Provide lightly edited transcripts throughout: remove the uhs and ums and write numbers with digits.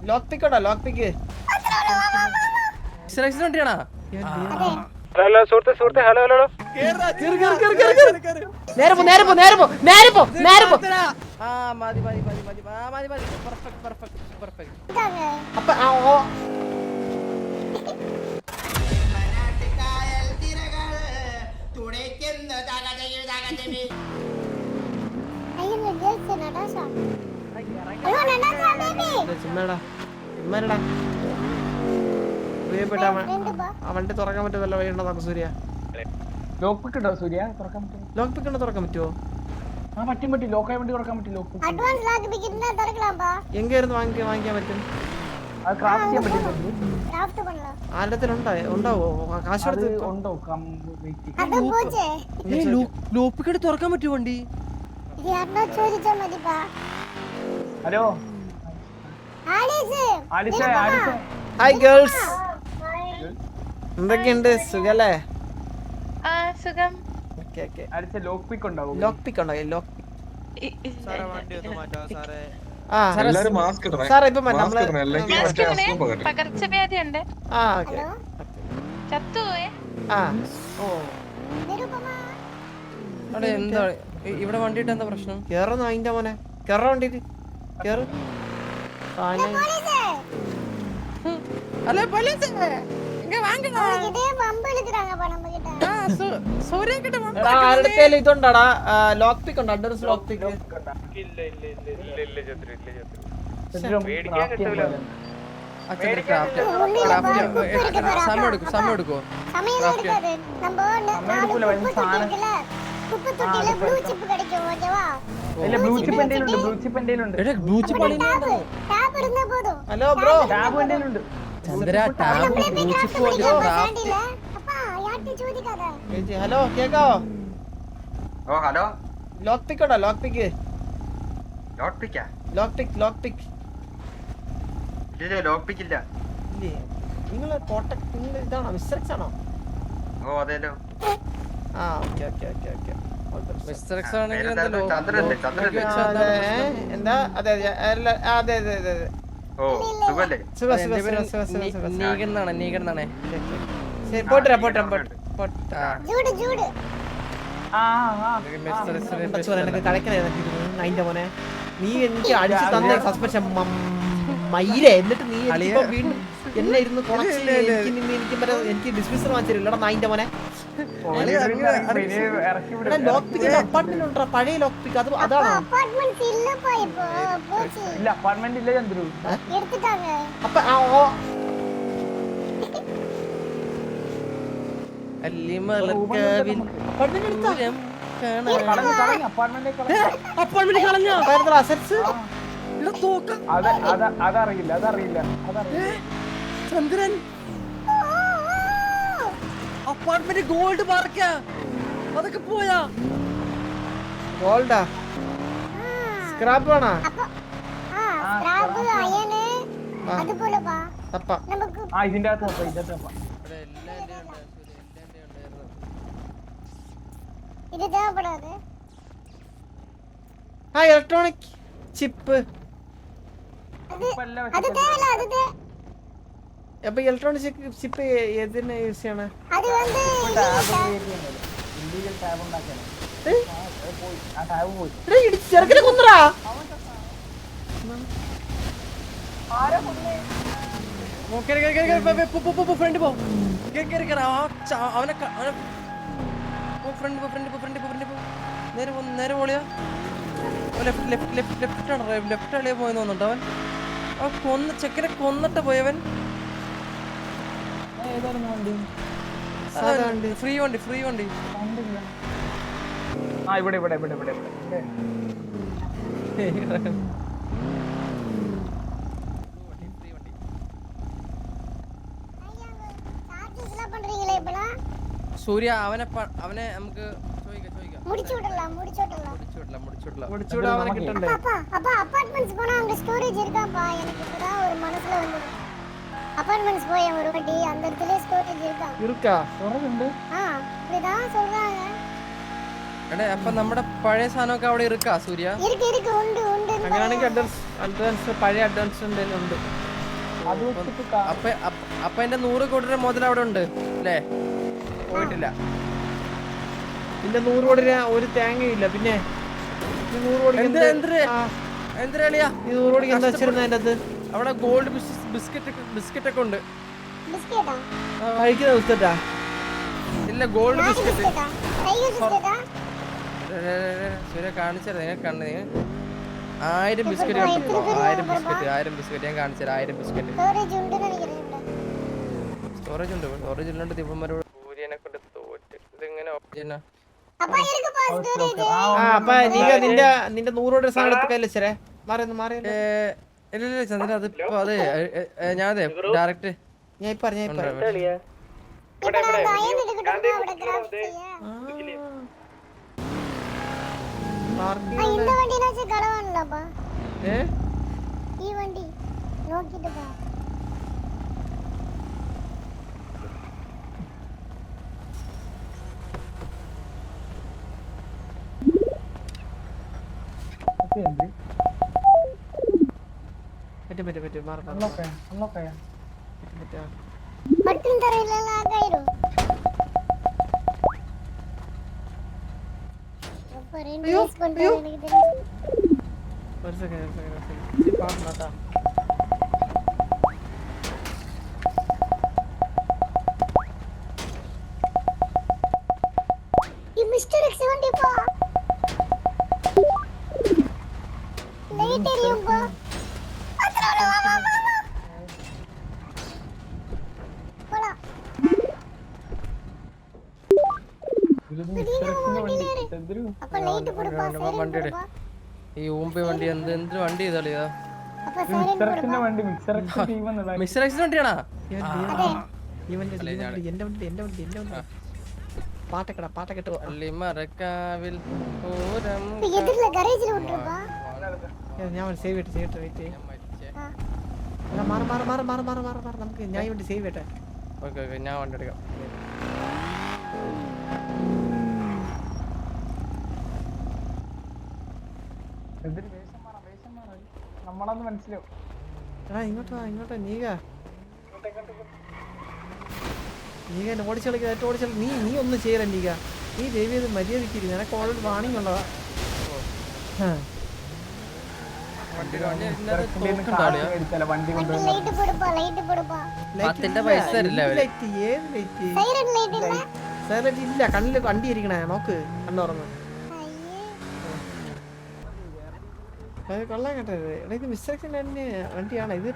Lock പിക്ക് ഉണ്ടോ? Lock പിക്ക് വണ്ടിയാണോ? Hello സുഹൃത്തെ hello hello നേരെ പോ നേരെ പോ നേരെ പോ നേരെ പോ നേരെ പോ. മതി പെർഫെക്റ്റ്. അപ്പൊ വണ്ടി തുറക്കാൻ പറ്റുമല്ലോ? വഴിയുണ്ടോ നമുക്ക് സൂര്യ? ലോക്ക് പിക്ക് ഉണ്ടോ സൂര്യ? തുറക്കാൻ പറ്റുമോ? ലോക്ക് പിക്ക് ഉണ്ടോ? തുറക്കാൻ പറ്റുമോ? പറ്റും ലോക്കായ വണ്ടി തുറക്കാൻ പറ്റും. ലോക്ക് എങ്കായിരുന്നു വാങ്ങിക്കാൻ പറ്റും? അത് ക്രാഫ്റ്റ് ചെയ്യാൻ പറ്റും. ആരുടെ ഉണ്ടാവോ? കാശ് കൊടുത്ത് ഉണ്ടോ? ലോപ്പിക്കട് തുറക്കാൻ പറ്റുമോ വണ്ടി? ഹലോ ഹായ് ഗേൾസ്, എന്തൊക്കെയുണ്ട്? സുഖല്ലേ? സുഖം. ലോക്ക് പിക്ക് ഉണ്ടാവും. ലോക്ക് പിക്ക് ഉണ്ടോ? ലോക്ക് പകർച്ചവ്യാധി ഉണ്ട്. ചത്തുപോയെ. എന്താ ഇവിടെ വണ്ടിയിട്ട് എന്താ പ്രശ്നം? കേറുന്ന അതിന്റെ മോനെ, കേറ വണ്ടിട്ട് കേറ്. ഇതുണ്ടാടാ ലോക്ക് പിക്ക് ഉണ്ടോ? അഡ്വാൻസ് ലോക്ക് പിക്ക് സമയം എടുക്കോ? ഹലോ ബ്രോ, ഹലോ കേക്കാവോ? ഹലോ ലോക്ക് പിക്ക് ഉണ്ടോ? ലോക്ക് പിക്ക് ലോക്ക് പിക്കാ? ലോക്ക് പിക്ക് ലോക്ക് പിക്ക് ഇല്ല ലോക്ക് പിക്ക് ഇല്ല. ഇല്ലേ? നിങ്ങള് നിങ്ങൾ ഇതാണോ? മിസ്റ്റർ ആണോ? ഓ അതെല്ലോ. Okay okay okay okay. എന്താ? അതെ അതെ അതെ അതെ അതെ. ഓ സുഖല്ലേ? പോട്ടെ അതിന്റെ മോനെ, നീ എനിക്ക് അടിച്ചു തന്ന സസ്പെൻഷൻ മയിലേ. എന്നിട്ട് നീ വീണ്ടും എന്നെ ഇരുന്ന് എനിക്ക് ഡിസ്മിസർ വാങ്ങിച്ചില്ലടാ നായിന്റെ മോനെ. ലോക്ക് പിക്ക് അപ്പാർട്ട്മെന്റ് ഉണ്ടോ? പഴയ ലോക്ക് പിക്ക് അതാണോ? അപ്പാർട്ട്മെന്റ് ഇല്ല ചന്ദ്രു. അപ്പൊ അതറിയില്ല. ചന്ദ്രൻ അപ്പാർട്ട്മെന്റ് ഗോൾഡ് പാർക്കാ, അതൊക്കെ പോയാ? ഗോൾഡാ? സ്ക്രാപ്പ് ആണോ? ഇതിന്റെ ഇലക്ട്രോണിക് ചിപ്പ്. അപ്പൊ ഇലക്ട്രോണിക് ചിപ്പ് ഏതിനെ യൂസ് ചെയ്യണേ? ചെറുക്കിനെ കൊന്നടാ. ഫ്രണ്ട് പോ, നേരെ പോളിയാ. ലെഫ്റ്റ് അളിയാ പോയെന്ന് തോന്നുന്നുണ്ട്. അവൻ ചെക്കനെ കൊന്നിട്ട് പോയവൻ. ഫ്രീ വണ്ടി ഇവിടെ സൂര്യ അവനെ നമുക്ക് அபார்ட்மெண்ட்ஸ் போய் ஒரு வாட்டி அந்த இடத்துல ஸ்டோரேஜ் இருக்கா? சொல்றாங்க. இப்படிதான் சொல்றாங்க. എടേ അപ്പൊ നമ്മുടെ പഴയ സാധനമൊക്കെ അവിടെ ഇരിക്കാ സൂര്യ? ഇருக்கு ഉണ്ട്. അങ്ങനെയാണെങ്കിൽ അഡ്വാൻസ് പഴയ അഡ്വാൻസ് ഉണ്ട്. അത് വെച്ചിട്ട് കാ- അപ്പൊ എന്റെ 100 കോടിയുടെ മുതൽ അവിടെ ഉണ്ട് അല്ലേ? പോയിട്ടില്ല. പിന്നെ 100 കോടി ഒരു തേങ്ങയില്ല. പിന്നെ ഈ 100 കോടിക്ക് എന്ത് എന്തിനാളിയാ ഈ 100 കോടിക്ക് എന്താ വെച്ചിരുന്ന അതിന്റെ അത് അവിടെ ഗോൾഡ് ബിസ്ക്കറ്റ് ഒക്കെ ഉണ്ട്. ബിസ്ക്കറ്റാ കഴിക്കുന്ന ബിസ്ക്കറ്റാ? ഇല്ല ഗോൾഡ് ബിസ്ക്കറ്റ്. ബിസ്ക്കറ്റാ ടൈഗർ ബിസ്ക്കറ്റാ സൂര്യ കാണിച്ചത് നിങ്ങൾ കണ്ടു. 1000 ബിസ്ക്കറ്റ് കണ്ടോ? 1000 ബിസ്ക്കറ്റ് ഞാൻ കാണിച്ചത്. 1000 ബിസ്ക്കറ്റ് സ്റ്റോറേജ് ഉണ്ട് നിனைக்கிறேன். സ്റ്റോറേജ് ഉണ്ട്. സ്റ്റോറേജ് ഇല്ലാണ്ട് ദിവന്മാരോട് സൂര്യനെ കൊണ്ട് തോറ്റ്. ഇതെങ്ങനെ ഓപ്ഷനാ? அப்பா இருக்குப்பா ஸ்டோரேஜ். അപ്പൊ നിന്റെ 100 കോടി സാധനം എടുത്ത് കയ്യിലെച്ചേ. മാറി ഇല്ല ചന്ദ്രൻ അതിപ്പോ അത് ഞാൻ ഡയറക്റ്റ് ഞാൻ ഇപ്പൊ இப்ப நான் அயன் எடுக்கட்டுமா அவட கிராஃப்ட் செய்ய? இந்த வண்டினாச்சு கடவானலப்பா. ഈ വണ്ടി നോക്കിട്ട് പോ. പറ്റും മാറി unlock ആയ. പട്ടും തറയിലല്ല ആകായിരോ. അപ്പൊ റീൻഫോഴ്സ് പண்றேன் എനിക്ക് தெரியும். ഒരു സെക്കൻഡ് പാടാ. ഈ മിസ്റ്റർ എക്സ് വണ്ടി പോ. ലൈറ്റ് എരിയും പോ. അത്രേ വാ. പോടാ. അപ്പൊ ലൈറ്റ് കൊടുപ്പാ. വണ്ടി ഈ ഊമ്പി വണ്ടി എന്ത് വണ്ടി ഇതാളിയാ? അപ്പൊ സൈലന്റ് മിക്സറക്സിന്റെ വണ്ടി മിക്സറക്സ് ടീം എന്നല്ല. മിസ്റ്റർ എക്സ് വണ്ടിയാണോ? എന്റെ വണ്ടി പാട്ടക്കെട്ട് മറക്കാവിൽ പൂരം എതിരിലെ ഗാരേജിൽ വിട്ടുപ്പാ. ഞാൻ സേവ് ചെയ്തിട്ട് വെയിറ്റ് മാറി നമുക്ക് ഞാൻ ഈ വണ്ടി സേവ് ചെയ്യട്ടെ. ഓക്കെ ഞാൻ വണ്ടി എടുക്കാം. എന്തൊരു വേഷം മാറാ നമ്മളന്ന് മനസ്സിലാവും. എടാ ഇങ്ങോട്ടോ നീക ഓടിച്ചളിക്ക നീ ഒന്നും ചെയ്യല നീക. നീ ദയവ് ചെയ്ത് മര്യാദക്കിരി. നിനക്ക് ഓൾറെഡി വാണിംഗ് ഉള്ളതാ. വണ്ടി കൊണ്ടുവന്ന ലൈറ്റ് കൊടുപ്പാ. ലൈറ്റ് കൊടുപ്പാ. പത്തിന്റെ പൈസ തരില്ല അവര്. ഏത് ലൈറ്റ്? സൈലന്റ് ലൈറ്റ് ഇല്ല. സൈലന്റ് ഇല്ല. കണ്ണില് വണ്ടി ഇരിക്കണേ. നോക്ക് കണ്ണു തുറന്ന്. കൊള്ളാൻ കേട്ടത്. ഇത് മിസ്റ്റർ എക്സിന്റെ വണ്ടിയാണ്. ഇത്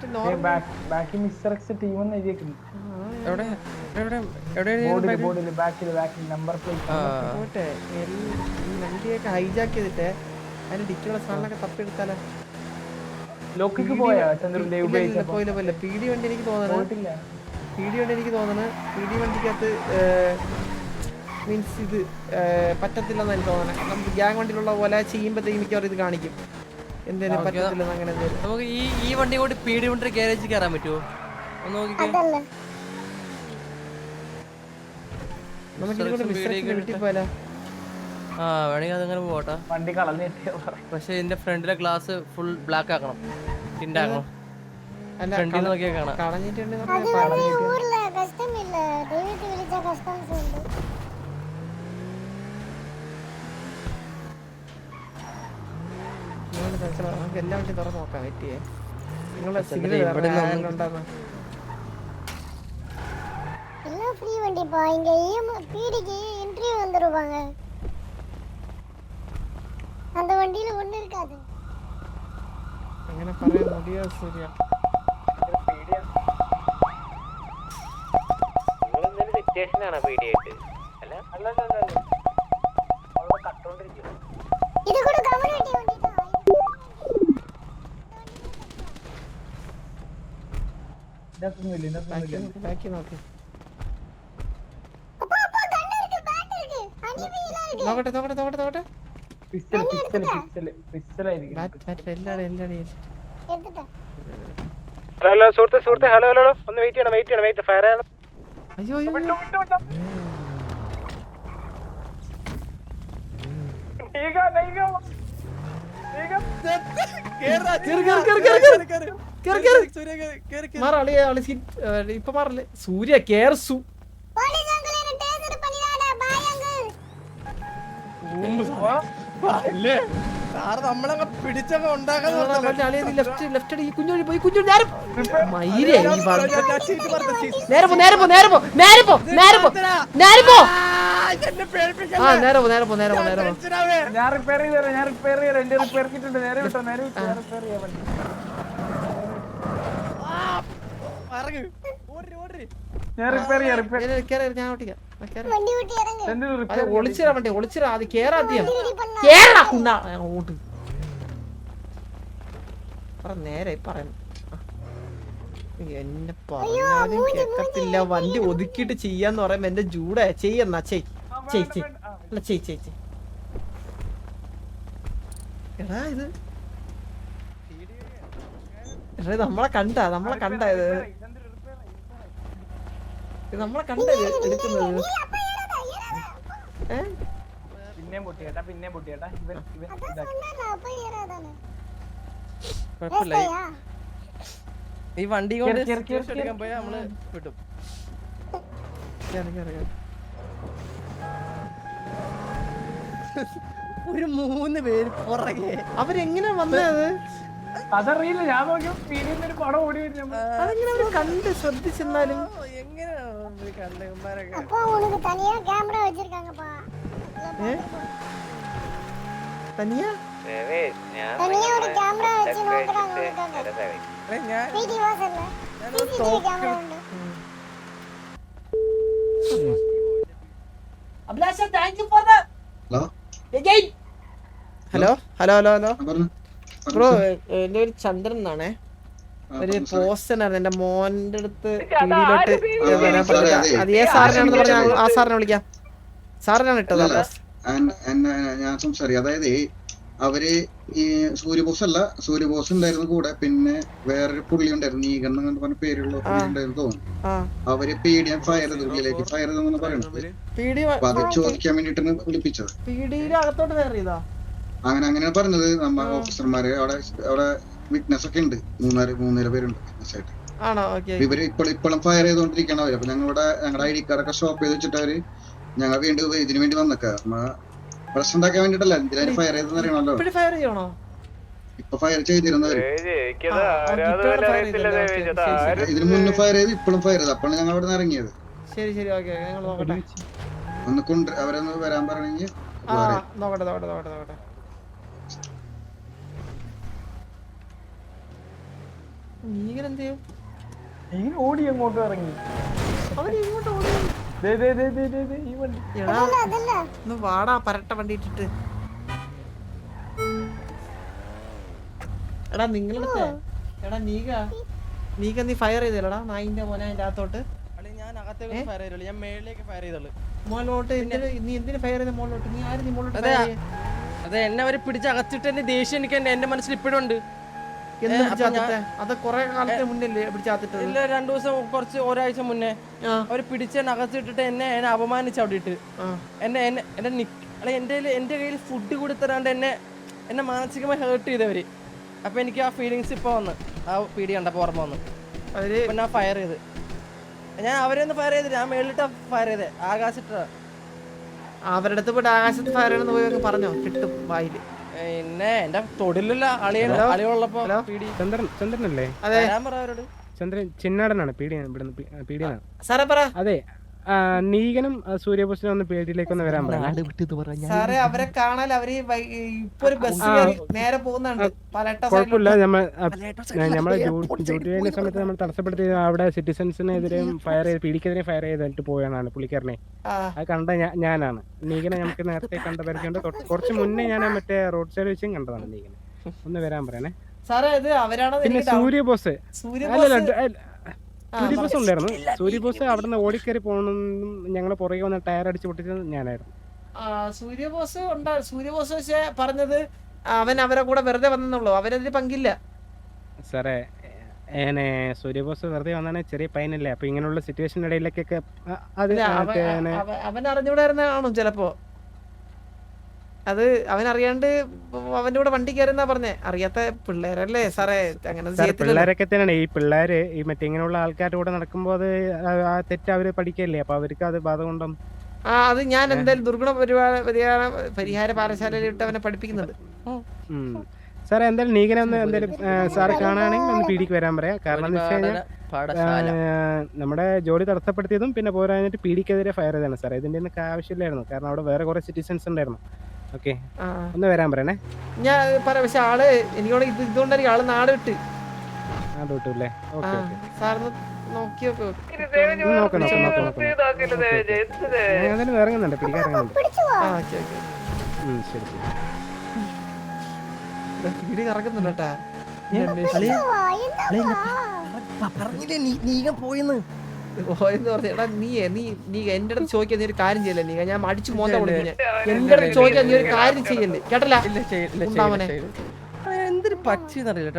ബാക്കി മിക്സറക്സ് ടീം എന്ന് എഴുതിയേക്കുന്നു. ബോർഡില് ബാക്കിൽ നമ്പർ പ്ലേറ്റ് പോട്ടെ. ഈ വണ്ടിയൊക്കെ ഹൈജാക്ക് ചെയ്തിട്ട് അതിന് ഡിക്കുള്ള സാധനങ്ങളൊക്കെ തപ്പിയെടുത്താലോ? ലോക്കിക്ക് പോയാ ചന്ദ്രൻ പോയില്ല. പീഡി വണ്ടി എനിക്ക് തോന്നുന്നു. പീഡി വണ്ടിക്കകത്ത് മീൻസ് ഇത് പറ്റത്തില്ലെന്ന് എനിക്ക് തോന്നണേ. നമുക്ക് ഗ്യാങ് വണ്ടിയിലുള്ള പോലെ ചെയ്യുമ്പോഴത്തേക്കും മിക്കവാറും ഇത് കാണിക്കും എന്തേലും പറ്റത്തില്ലെന്ന്. അങ്ങനെ നമുക്ക് ഈ വണ്ടി കൊണ്ട് പീടി വണ്ടി ഗാരേജിൽ കയറാൻ പറ്റുമോ? ഒന്ന് നോക്കിക്കേ. അതല്ല നമുക്ക് ഇതിലൂടെ മിസ്റ്റർ വീട്ടിൽ പോയാലോ? ആ വേണമെങ്കിൽ അതങ്ങനെ പോട്ടെ. വണ്ടി കളഞ്ഞു. പക്ഷെ ഇതിന്റെ ഫ്രണ്ടിലെ ഗ്ലാസ് ഫുൾ ബ്ലാക്ക് ആക്കണം. ടിൻഡാക്കണം. അല്ല ഫ്രണ്ടിൽ നോക്കിയാൽ കാണാം. കളഞ്ഞിട്ടുണ്ടെന്ന് അത് വരെ ഊർല കഷ്ടമില്ല. ദൈവത്തെ വിളിച്ച കസ്റ്റംസ് ഉണ്ട്. നമുക്ക് എല്ലാ വണ്ടി തുറന്ന് നോക്കാം. പറ്റിയേ നിങ്ങളുടെ எல்லாம் ஃப்ரீ வண்டிப்பா. இங்க பீடிக்கு இன்டர்வியூ வந்துருவாங்க. அந்த வண்டியில ஒண்ணு இருக்காது. അങ്ങനെ പറയാൻ മതിയോ സൂര്യ? இது கூட கம்யூனிட்டி வண்டி தான். ബാക്കി നോക്കി அப்பா கண்ணு இருக்கு, பேட் இருக்கு, அனிமீலாம் இருக்கு. നോക്കട്ടെ. പിസ്റ്റൽ ആയിരിക്കും. എല്ലാടെ எடுத்துட்டேன். ഹലോ സുഹൃത്തെ ഹലോ ഒന്ന് വെയിറ്റ് ചെയ്യണം ഫയർ ചെയ്യണം. അയ്യോ നീക കേറ് കേറ് കേറ് സൂര്യ കേറി മാറാളി ആളി സീറ്റ് ഇപ്പൊ മാറല്ലേ സൂര്യ കേർസു സാറ് നമ്മളങ്ങ് പിടിച്ചൊക്കെ ഉണ്ടാക്കാൻ ലെഫ്റ്റ് അടി കുഞ്ഞു പോയി കുഞ്ഞു നേരെ മയിരേ ഈ നേരെ പോ നേരെ പോ നേരെ പോ നേരെ പോ നേരെ പോ നേരെ പോ ആ നേരെ പോ നേരെ പോ നേരെ പോ നേരെ പോ ഞാൻ റിപ്പയർ ചെയ്ത് തരാം എന്റെ റിപ്പയർ കിട്ടുണ്ട് നേരെ വിട്ടോ റിപ്പയർ ചെയ്യാൻ വേണ്ടി ഞാൻ റിപ്പയർ ചെയ്യാം ഞാൻ ഓട്ടിക്കാം ചെന്നിൽ റിപ്പയർ ഒളിച്ചിടാ വണ്ടി ഒളിച്ചിടാ അത് കേറാദ്യം കേറാ കുണ്ണ അങ്ങോട്ട് പറ നേരെ പറയുന്നു എന്നെ പറഞ്ഞാലും കേക്കത്തില്ല വണ്ടി ഒതുക്കിയിട്ട് ചെയ്യാന്ന് പറയുമ്പോ എന്റെ ജൂടെ ചെയ്യെന്നാ അല്ല ചെയ് എടാ ഇത് എടാ നമ്മളെ കണ്ട ഇത് നമ്മളെ കണ്ട എടുക്കുന്നത് പിന്നെയും പൊട്ടിയേട്ടാ ഇവൻ കുഴപ്പമില്ല ഈ വണ്ടി കൊണ്ട് എടുക്കാൻ പോയാൽ നമ്മള് കിട്ടും ഒരു 3 പേര് പുറകെ അവരെങ്ങനെ വന്നത് അതറിയില്ല ഞാൻ നോക്കിയ പീഡിയിൽ ഒരു പടം ഓടി വരുന്നു അതെങ്ങനെ അവര് കണ്ട് ശ്രദ്ധിച്ചെന്നാലും എങ്ങനെ കണ്ടമാരൊക്കെ തനിയാ hello hello hello hello bro എന്റെ ഒരു ചന്ദ്രൻ എന്നാണേ ഒരു പോസ്റ്റ് ഉണ്ടായിരുന്നു എന്റെ മോന്റെ അടുത്ത് പീടിയിലോട്ട് വരാൻ പറഞ്ഞ അത് ഏ സാറിനാണെന്ന് പറഞ്ഞാൽ ആ സാറിനെ വിളിക്കാം സാറിനാണ് ഇട്ടത് ആ പോസ്റ്റ് ഞാൻ സംസാരിക്കാം അതായത് അവര് ഈ സൂര്യബോസ് ഉണ്ടായിരുന്നു കൂടെ പിന്നെ വേറൊരു പുള്ളി ഉണ്ടായിരുന്നു നീകൻ എന്ന് പറഞ്ഞ പേരുള്ള പുള്ളി ഉണ്ടായിരുന്നു തോന്നുന്നു അവര് പീഡിയം ഫയർ ചെയ്ത് ഉള്ളിലേക്ക് ഫയർ ചെയ്തെന്നാണ് പറയുന്നത് അപ്പൊ അത് ചോദിക്കാൻ വേണ്ടിട്ടാണ് വിളിപ്പിച്ചത് പീടിയിലകത്തോട്ട് ഫയർ ചെയ്താ അങ്ങനെയാണ് പറഞ്ഞത് നമ്മ ഓഫീസർമാര് അവിടെ വിറ്റ്നസ് ഒക്കെ ഉണ്ട് മൂന്നര പേരുണ്ട് വിറ്റ്നസ് ആയിട്ട് ഇവര് ഇപ്പോഴും ഫയർ ചെയ്തോണ്ടിരിക്കണം അവര് അപ്പൊ ഞങ്ങളുടെ ഐഡി കാർഡൊക്കെ സ്റ്റോപ്പ് ചെയ്ത് വെച്ചിട്ട് അവര് ഞങ്ങൾ വീണ്ടും ഇതിനു വേണ്ടി വന്നേക്കാ പ്രശ്നം ഉണ്ടാക്കാൻ വേണ്ടിട്ടല്ല എന്തിനാണ് ഫയർ ചെയ്തെന്ന് അറിയണല്ലോ ഇപ്പൊ ഫയർ ചെയ്തിരുന്നവര് ഇതിന് മുന്നേ ഫയർ ചെയ്ത് ഇപ്പോഴും ഫയർ ചെയ്ത് അപ്പോഴാണ് ഞങ്ങൾ അവിടെ നിന്ന് ഇറങ്ങിയത് ശരി ശരി ഓക്കെ ഞങ്ങൾ നോക്കട്ടെ ഒന്ന് കൊണ്ട് അവരൊന്ന് വരാൻ പറഞ്ഞെങ്കിൽ നോക്കട്ടെ നീകനെന്ത് ചെയ്യും ഇങ്ങനെ ഓടി അങ്ങോട്ട് ഇറങ്ങി അവന് ഇങ്ങോട്ട് ഓടി ഈ വണ്ടി ഒന്ന് വാടാ പരട്ട വണ്ടി ഇട്ടിട്ട് എടാ നിങ്ങളടുത്ത് എടാ നീക നീ ഫയർ ചെയ്തല്ലടാ നായിന്റെ മോനെ അതിന്റെ അകത്തോട്ട് ഞാൻ അകത്തേക്ക് ഫയർ ചെയ്തോളൂ ഞാൻ മേളിലേക്ക് ഫയർ ചെയ്തോളൂ മോളിലോട്ട് നീ എന്തിനു ഫയർ ചെയ്ത മോളിലോട്ട് നീ ആര് നീ മോളിലോട്ട് അതെ എന്നെ അവര് പിടിച്ച് അകത്തിട്ട് എന്റെ ദേഷ്യം എനിക്ക് എന്റെ മനസ്സിൽ ഇപ്പോഴും ഉണ്ട് അത് കൊറേ കാലത്തിന് മുന്നല്ലേ പിടിച്ചാത്തിട്ട് ഇല്ല 2 ദിവസം കുറച്ച് ഒരാഴ്ച മുന്നേ അവര് പിടിച്ച് എന്നെ അകത്തിട്ടിട്ട് എന്നെ അപമാനിച്ച് അവിടെ ഇട്ട് എന്റെ കയ്യിൽ ഫുഡ് കൊടുത്തരാണ്ട് എന്നെ മാനസികമായി ഹേർട്ട് ചെയ്തവര് അപ്പൊ എനിക്ക് ആ ഫീലിങ്സ് ഇപ്പൊ വന്ന് ആ പീടി കണ്ടപ്പോ ഓർമ്മ വന്ന് ഞാൻ ഫയർ ചെയ്ത് ഞാൻ അവരെയൊന്ന് ഫയർ ചെയ്ത് ഞാൻ മേളിലിട്ടാ ഫയർ ചെയ്തേ ആകാശിട്ട അവരുടെ അടുത്ത് പോയിട്ട് ആകാശത്ത് ഫയർ ചെയ്യണമെന്ന് പോയി പറഞ്ഞോ കിട്ടും വായില് പിന്നെ എന്റെ തൊടിലുള്ള അളികളുള്ളപ്പോ ചന്ദ്രനല്ലേ വരാൻ പറ അവരോട് ചന്ദ്രൻ ചിന്നാടനാണ് പീഡിയാണ് സാറേ പറ അതെ നീകനും സൂര്യബോസിനും ഒന്ന് പേടിയിലേക്ക് ഒന്ന് വരാൻ പറയാം സാറേ അവരെ കാണാൻ അവര് ഇപ്പൊ ഒരു ബസ് നേരെ പോകുന്നുണ്ട് കുഴപ്പമില്ല നമ്മളെ ഡ്യൂട്ടി ചെയ്യുന്ന സമയത്ത് നമ്മൾ തടസ്സപ്പെടുത്തി അവിടെ സിറ്റിസൺസിനെതിരെയും ഫയർ ചെയ്ത് പീഡിക്കെതിരെ ഫയർ ചെയ്തിട്ട് പോയാണ് പുള്ളിക്കാരനെ അത് കണ്ട ഞാനാണ് നീകനെ നമുക്ക് നേരത്തെ കണ്ട പരിചയമുണ്ട് കുറച്ച് മുന്നേ ഞാൻ മറ്റേ റോഡ് സൈഡ് വെച്ചും കണ്ടതാണ് നീകനെ ഒന്ന് വരാൻ പറയണേ സാറേ ഇത് അവരാണ് പിന്നെ സൂര്യബോസ് സൂര്യബോസ് ഉണ്ടായിരുന്നു സൂര്യബോസ് അവിടുന്ന് ഓടിക്കറി പോകണമെന്നും ഞങ്ങളെ പുറകെ വന്ന് ടയർ അടിച്ച് പൊട്ടിച്ചത് ഞാനായിരുന്നു സൂര്യബോസ് പക്ഷേ പറഞ്ഞത് അവൻ അവരെ കൂടെ വെറുതെ വന്നെന്നുള്ളൂ അവരതിൽ പങ്കില്ല സാറേ സൂര്യബോസ് വെറുതെ വന്നാണ് ചെറിയ പൈനല്ലേ അപ്പൊ ഇങ്ങനെയുള്ള സിറ്റുവേഷൻ ഇടയിലേക്കൊക്കെ അവൻ അറിഞ്ഞൂടായിരുന്നാണോ ചിലപ്പോ അത് അവനറിയാണ്ട് അവന്റെ കൂടെ വണ്ടി കയറുന്നാ പറഞ്ഞേ. അറിയാത്ത പിള്ളേരല്ലേ സാറേ, അങ്ങനെ പിള്ളേരൊക്കെ തന്നെയാണ് ഈ പിള്ളേര് ഈ മറ്റേ ഇങ്ങനെയുള്ള ആൾക്കാരുടെ കൂടെ നടക്കുമ്പോ അത് ആ തെറ്റ് അവര് പഠിക്കല്ലേ, അപ്പൊ അവർക്ക് അത് ബാധകൊണ്ടും. അത് ഞാൻ എന്തായാലും ദുർഗുണ പരിഹാര പാഠശാലയിൽ ഇട്ട് അവനെ പഠിപ്പിക്കുന്നുണ്ട്. സാറേ എന്തായാലും നീകനെ ഒന്ന് എന്തായാലും സാറ് കാണുകയാണെങ്കിൽ ഒന്ന് പീഡിക്ക് വരാൻ പറയാം. കാരണം എന്ന് വെച്ച് കഴിഞ്ഞാൽ നമ്മുടെ ജോലി തടസ്സപ്പെടുത്തിയതും പിന്നെ പോരാഞ്ഞിട്ട് പീഡിക്കെതിരെ ഫയർ ചെയ്താണ് സാറേ. ഇതിന്റെ ഒന്നും ആവശ്യമില്ലായിരുന്നു, കാരണം അവിടെ വേറെ കുറെ സിറ്റിസൺസ് ഉണ്ടായിരുന്നു. ഓക്കെ, ഒന്ന് വരാൻ പറയണേ. ഞാൻ പറയാം, പക്ഷെ ആള് എനിക്കോട് ഇതുകൊണ്ടായിരിക്കും ആള് നാട് വിട്ട്. നാട് വിട്ടൂല്ലേ? ഓക്കെ ഓക്കെ സാറിന് നോക്കി ഇറങ്ങുന്നുണ്ട്, പിടിക്കാറുണ്ട്. ശരി ശരി. പിടി കറക്കുന്നുണ്ട് പറഞ്ഞില്ലേ നീ പോയെന്ന് പറഞ്ഞാ. നീ എന്റെ അടുത്ത് ചോദിക്കാൻ നീ ഒരു കാര്യം ചെയ്യല്ലേ? നീ ഞാൻ അടിച്ചു മോന്ത കൊടുക്കും. ഞാൻ എന്റെ അടുത്ത് ചോദിക്കാൻ നീ ഒരു കാര്യം ചെയ്യല്ലേ? കേട്ടല്ല എന്തൊരു പക്ഷിന്നറിയില്ല.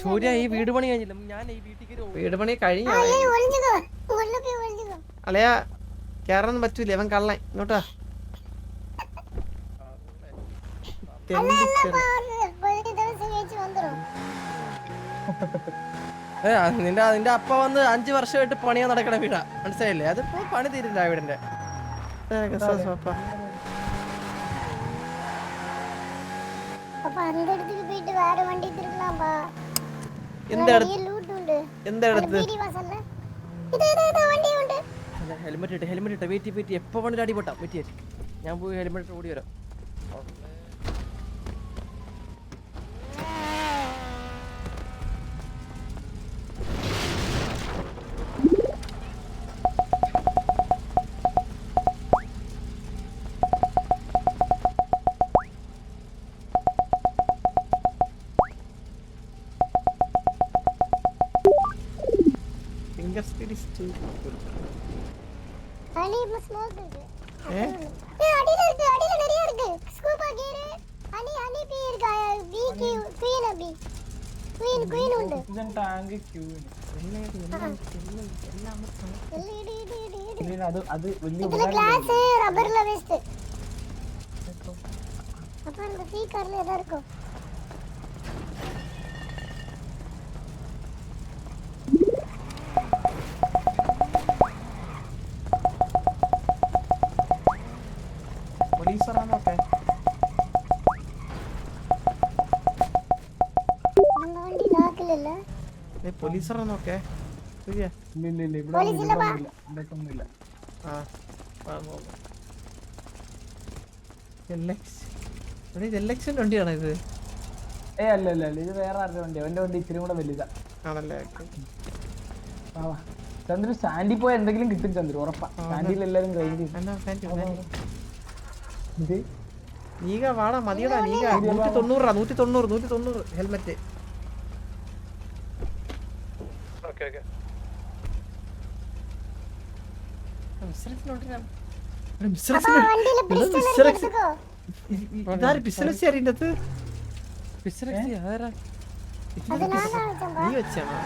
സൂര്യ ഈ വീട് പണി കഴിഞ്ഞില്ല, ഞാൻ ഈ വീട് പണി കഴിഞ്ഞു. അല്ലയാ കേറാനൊന്നും പറ്റൂല, അവൻ കള്ളൻ. ഇങ്ങോട്ടാ നിന്റെ അപ്പ വന്ന് 5 വർഷമായിട്ട് പണിയാ നടക്കണ വീടാ, മനസ്സിലായില്ലേ? അതിപ്പോ പണി തീരില്ല വീടിന്റെ. ഹെൽമെറ്റ് ഇട്ട വെയിറ്റ് എപ്പോ പണി അടിപൊട്ടാ വെയിറ്റ്. ഞാൻ പോയി ഹെൽമെറ്റ് ഓടി വരാം. പോലീസറാന്നൊക്കെ ഇലക്ഷൻ വണ്ടിയാണോ ഇത്? അല്ല ഇത് വേറെ ആരുടെ വണ്ടിയാ. എന്റെ വണ്ടി ഇച്ചിരി കൂടെ വലുതാ. ആണല്ലേ? ചന്ദ്രു സ്റ്റാൻഡിൽ പോയ എന്തെങ്കിലും കിട്ടും ചന്ദ്രു, ഉറപ്പാ. സ്റ്റാൻഡിൽ എല്ലാരും നീക വാടാ, മതിയടാ നീക. 190 ഹെൽമെറ്റ്. ഇതാര് ബിസിനസ് അറിയണ്ടത്? നീ വെച്ചാണോ?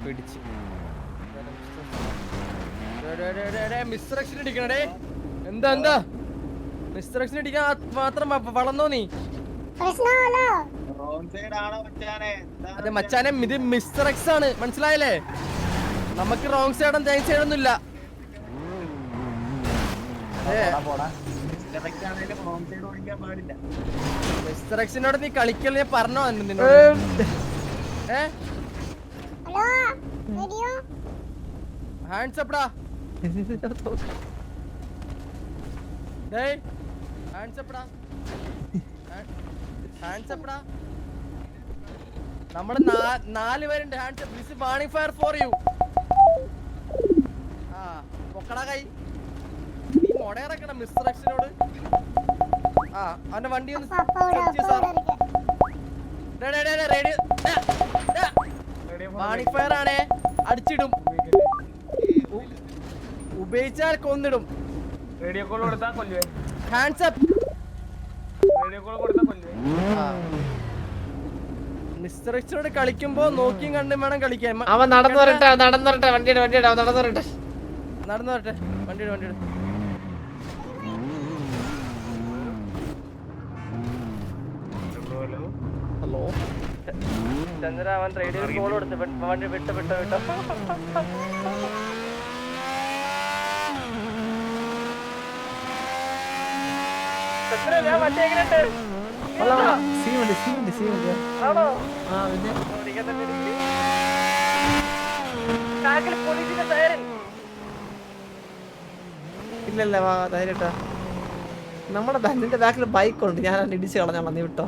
പിടിച്ച് മിസ്റ്റർ അടിക്കണേ. എന്താ മിസ്റ്റർ അടിക്കാൻ മാത്രം വളർന്നോ നീ? അതെ മച്ചാനെ, ഇത് മിസ്റ്റർ എക്സ് ആണ്, മനസ്സിലായല്ലേ? നമുക്ക് റോങ് സൈഡും റൈറ്റ് സൈഡും ഒന്നും ഇല്ല. മിസ്റ്റർ എക്സിനോട് നീ കളിക്കൽ ഞാൻ പറഞ്ഞോ നിന്നോട്? ഹാൻഡ്സ് അപ്ടാ. നമ്മള് 4 പേരുണ്ട്. Hands up. This warning fire for you. പൊക്കടാ കൈ. നീ മൊടയിറക്കണം മിസ്റ്റർ എക്സിനോട്. അവന്റെ വണ്ടി ഒന്ന് വാർണിംഗ് ഫയർ ആണേ, അടിച്ചിടും. ഉപയോഗിച്ചാൽ കൊന്നിടും. റേഡിയോ കോൾ കൊടുത്താ കൊല്ലുവേ. Hands up. റേഡിയോ കോൾ കൊടുത്താ കൊല്ലുവേ. മിസ്റ്റർ എക്സിനോട് കളിക്കുമ്പോ നോക്കിയും കണ്ടും വേണം കളിക്കാൻ. അവൻ നടന്നു വരട്ടെ വണ്ടിയുടെ അവൻ നടന്നു വരട്ടെ. വണ്ടിയുടെ ഹലോ ചന്ദ്ര, അവൻ റേഡിയോ കോൾ കൊടുത്ത് വണ്ടി വിട്ടോ. ഞാൻ വണ്ടി എങ്ങനെയുണ്ട്? ആണോ? ബാക്കിൽ പോലീസിന്റെ സൈറൻ. ഇല്ലല്ല വാ ധൈര്യട്ടാ. നമ്മുടെ നിന്റെ ബാക്കിൽ ബൈക്കുണ്ട്, ഞാൻ ഇടിച്ച് കളഞ്ഞോളാം, നീ വിട്ടോ.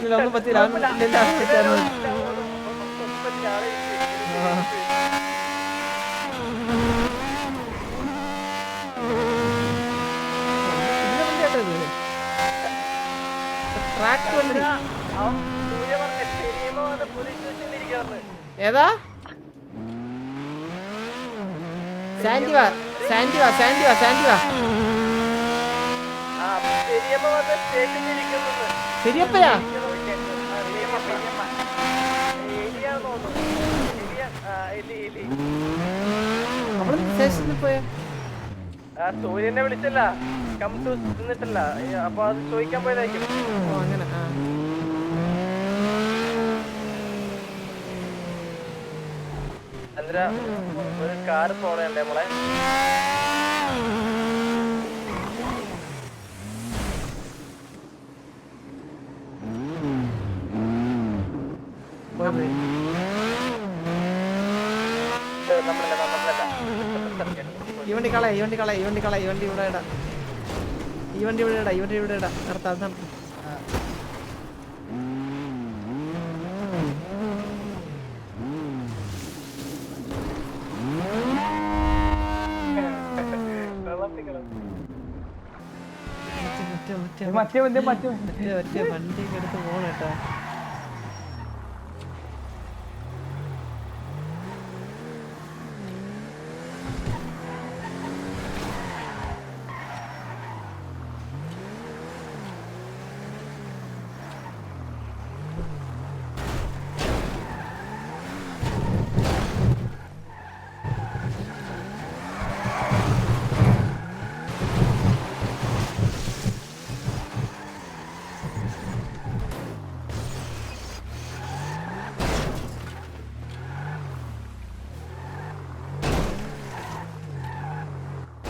ഇല്ല ഒന്നും പറ്റില്ല. ഏതാ സാൻഡിവാ ശരിയപ്പയാ സൂര്യനെ വിളിച്ചല്ല, നിന്നിട്ടല്ല, അപ്പൊ അത് ചോദിക്കാൻ പോയതായിരിക്കും. അങ്ങനെ ചന്ദ്ര, ഒരു കാർ പോണേ മോളെ. ഈ വണ്ടി കളയ ഈ വണ്ടി ഇവിടെ ഇടാ. ഈ വണ്ടി ഇവിടെ ഇടാ. നിർത്താം. മറ്റേ വണ്ടിയൊക്കെ എടുത്ത് പോണേട്ടാ.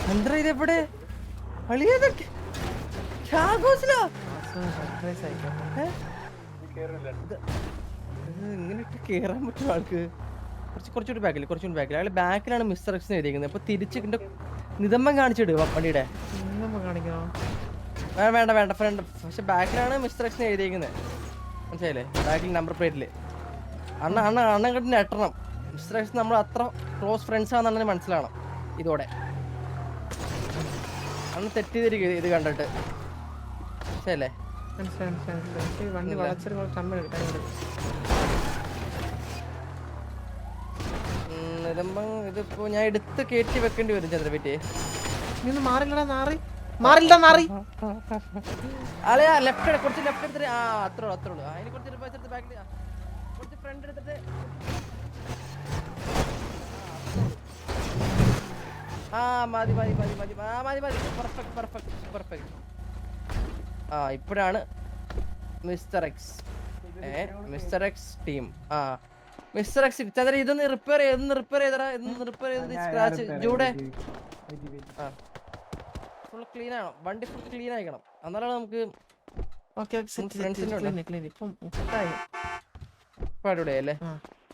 ചന്ദ്ര, ഇതെവിടെ? ഇങ്ങനെ കേറാൻ പറ്റും ആൾക്ക്? കുറച്ചുകൂടി ബാക്കിൽ അയാൾ ബാക്കിലാണ് മിസ്റ്റർ എക്സ് എഴുതിയിരിക്കുന്നത്. അപ്പൊ തിരിച്ച് നിതംബം കാണിച്ചിടുക വണ്ടിയുടെ. വേണ്ട ഫ്രണ്ട്, പക്ഷെ ബാക്കിലാണ് മിസ്റ്റർ എക്സ് എഴുതിയിരിക്കുന്നത്. മനസ്സിലായില്ലേ? ബാക്കിൽ നമ്പർ പ്ലേറ്റില് അണ്ണൻ കണ്ട് ഞെട്ടണം. മിസ്റ്റർ എക്സ് നമ്മൾ അത്ര ക്ലോസ് ഫ്രണ്ട്സ് ആണെന്നാണ് മനസ്സിലാവണം ഇതോടെ. അന്ന് തെറ്റ് ചെയ്തിരിക്കും ഇത് കണ്ടിട്ട്. ശരിയല്ലേ? വണ്ടി നിലമ്പം ഇതിപ്പോ ഞാൻ എടുത്ത് കയറ്റി വെക്കേണ്ടി വരും ചന്ദ്രപറ്റി. അല്ലയാ ലെഫ്റ്റ് കുറച്ച് ലെഫ്റ്റ് എടുത്തിട്ട് അത്രേ ഉള്ളൂ. അതിന് കുറച്ച് ബാക്കിൽ കുറച്ച് ഫ്രണ്ട് എടുത്തിട്ട് മതി. പെർഫെക്റ്റ്. ഇപ്പോഴാണ് mister X team. Mister X Chandra, ഇതൊന്ന് റിപ്പയർ ചെയ്ത് സ്ക്രാച്ച് ജൂടെ ഫുൾ ക്ലീൻ ആണോ? വണ്ടി ഫുൾ ക്ലീൻ ആയിക്കണം, എന്നാലാണ് നമുക്ക് അടിപൊളിയല്ലേ?